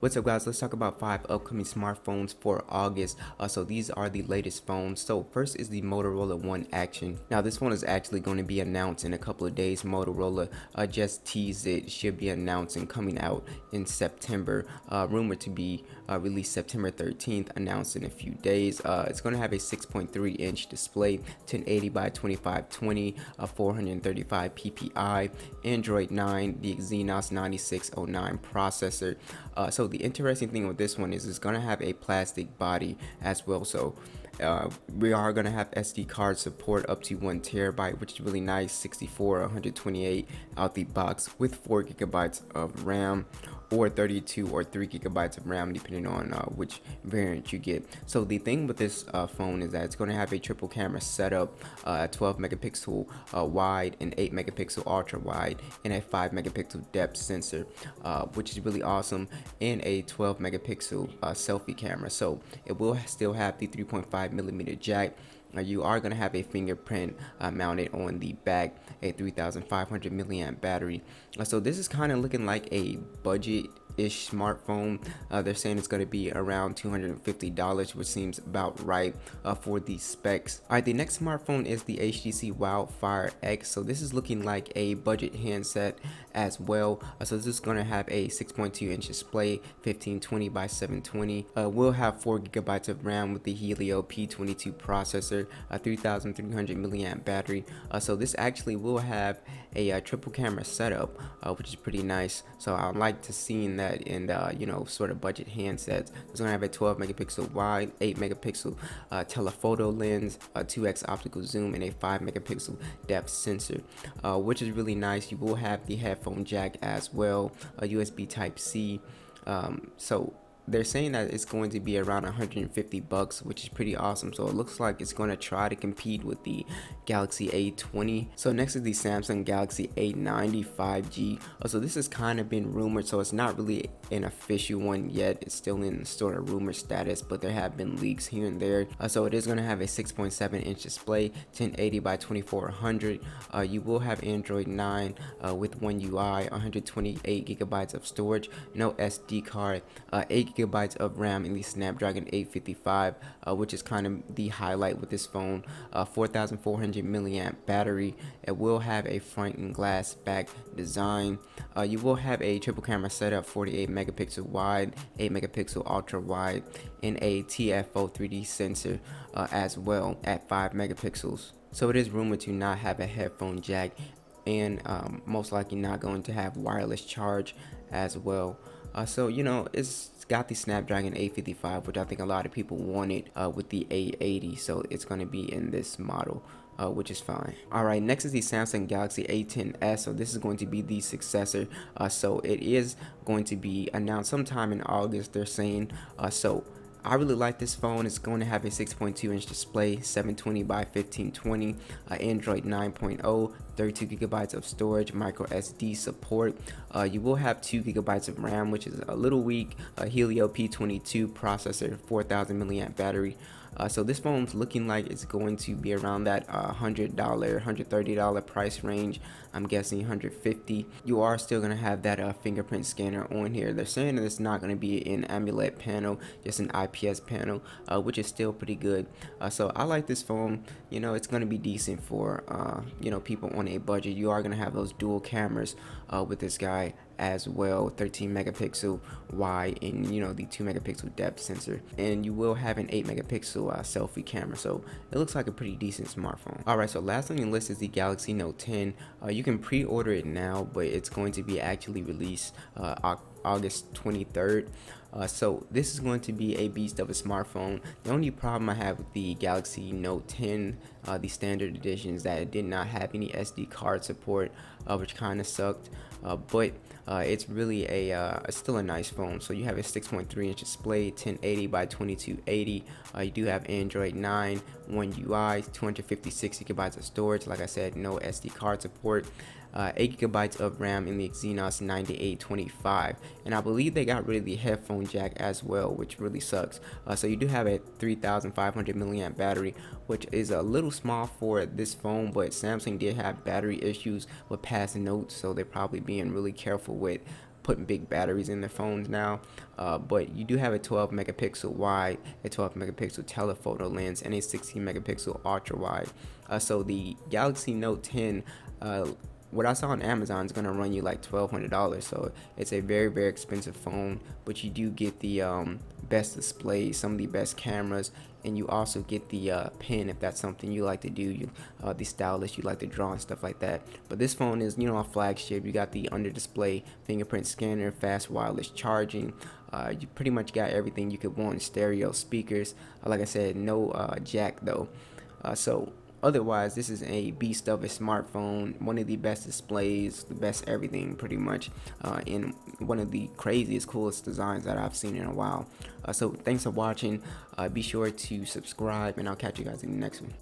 What's up, guys? Let's talk about 5 upcoming smartphones for August. So these are the latest phones. So first is the Motorola One Action. Now this phone is actually going to be announced in a couple of days. Motorola just teased it. Should be announced and coming out in September. Rumored to be released September 13th. Announced in a few days. It's going to have a 6.3-inch display, 1080 by 2520, 435 ppi, Android 9, the Exynos 9609 processor. So the interesting thing with this one is it's gonna have a plastic body as well. So we are gonna have SD card support up to 1 TB, which is really nice. 64, 128 out the box with 4 GB of RAM, or 32 or 3 GB of RAM, depending on which variant you get. So the thing with this phone is that it's going to have a triple camera setup, 12 megapixel wide, and 8 megapixel ultra wide, and a 5 megapixel depth sensor, which is really awesome, and a 12 megapixel selfie camera. So it will still have the 3.5mm jack. You are going to have a fingerprint mounted on the back, a 3500 milliamp battery. So this is kind of looking like a budget-ish smartphone. They're saying it's going to be around $250, which seems about right for the specs. All right, the next smartphone is the HTC Wildfire X. So this is looking like a budget handset as well. So this is going to have a 6.2-inch display, 1520 by 720. Will have 4 GB of RAM with the Helio P22 processor, a 3300 milliamp battery. So this actually will have a triple camera setup, which is pretty nice. So I like to seeing that in sort of budget handsets. It's gonna have a 12 megapixel wide, 8 megapixel telephoto lens, a 2x optical zoom, and a 5 megapixel depth sensor, which is really nice. You will have the headphone jack as well, a USB Type C. So they're saying that it's going to be around $150, which is pretty awesome. So it looks like it's going to try to compete with the Galaxy A20. So next is the Samsung Galaxy A90 5G. So this has kind of been rumored, so it's not really an official one yet. It's still in sort of rumor status, but there have been leaks here and there. So it is going to have a 6.7-inch display, 1080 by 2400. You will have Android 9 with One UI, 128 GB of storage, no SD card, 8 GB of RAM in the Snapdragon 855, which is kind of the highlight with this phone. 4400 milliamp battery. It will have a front and glass back design. You will have a triple camera setup, 48 megapixel wide, 8 megapixel ultra wide, and a TFO 3D sensor as well at 5 megapixels. So it is rumored to not have a headphone jack, and most likely not going to have wireless charge as well. So it's got the Snapdragon 855, which I think a lot of people wanted with the A80, so it's going to be in this model, which is fine. All right, next is the Samsung Galaxy A10s. So this is going to be the successor. So it is going to be announced sometime in August, they're saying. So I really like this phone. It's going to have a 6.2-inch display, 720 by 1520, Android 9.0, 32 GB of storage, micro SD support. You will have 2 GB of RAM, which is a little weak. Helio P22 processor, 4000 milliamp battery. So this phone's looking like it's going to be around that $100, $130 price range. I'm guessing $150. You are still going to have that fingerprint scanner on here. They're saying that it's not going to be an AMOLED panel, just an IPS panel, which is still pretty good. So I like this phone. It's going to be decent for people on a budget. You are going to have those dual cameras with this guy as well, 13 megapixel wide, and the 2 megapixel depth sensor, and you will have an 8 megapixel selfie camera. So it looks like a pretty decent smartphone. All right, so last on the list is the Galaxy Note 10. You can pre-order it now, but it's going to be actually released August 23rd. So this is going to be a beast of a smartphone. The only problem I have with the Galaxy Note 10, the standard edition, is that it did not have any SD card support, which kind of sucked. But it's really still a nice phone. So you have a 6.3-inch display, 1080 by 2280. You do have Android 9, One UI, 256 GB of storage. Like I said, no SD card support. 8 GB of RAM in the Exynos 9825, and I believe they got rid of the headphone jack as well, which really sucks. So you do have a 3500 milliamp battery, which is a little small for this phone, but Samsung did have battery issues with past notes, so they're probably being really careful with putting big batteries in their phones now. But you do have a 12 megapixel wide, a 12 megapixel telephoto lens, and a 16 megapixel ultra wide. So the Galaxy Note 10, what I saw on Amazon is gonna run you like $1,200. So it's a very expensive phone, but you do get the best display, some of the best cameras, and you also get the pen if that's something you like to do. The stylus, you like to draw and stuff like that. But this phone is, a flagship. You got the under display fingerprint scanner, fast wireless charging. You pretty much got everything you could want. Stereo speakers. Like I said, no jack though. So otherwise, this is a beast of a smartphone, one of the best displays, the best everything pretty much, and one of the craziest, coolest designs that I've seen in a while. So thanks for watching. Be sure to subscribe, and I'll catch you guys in the next one.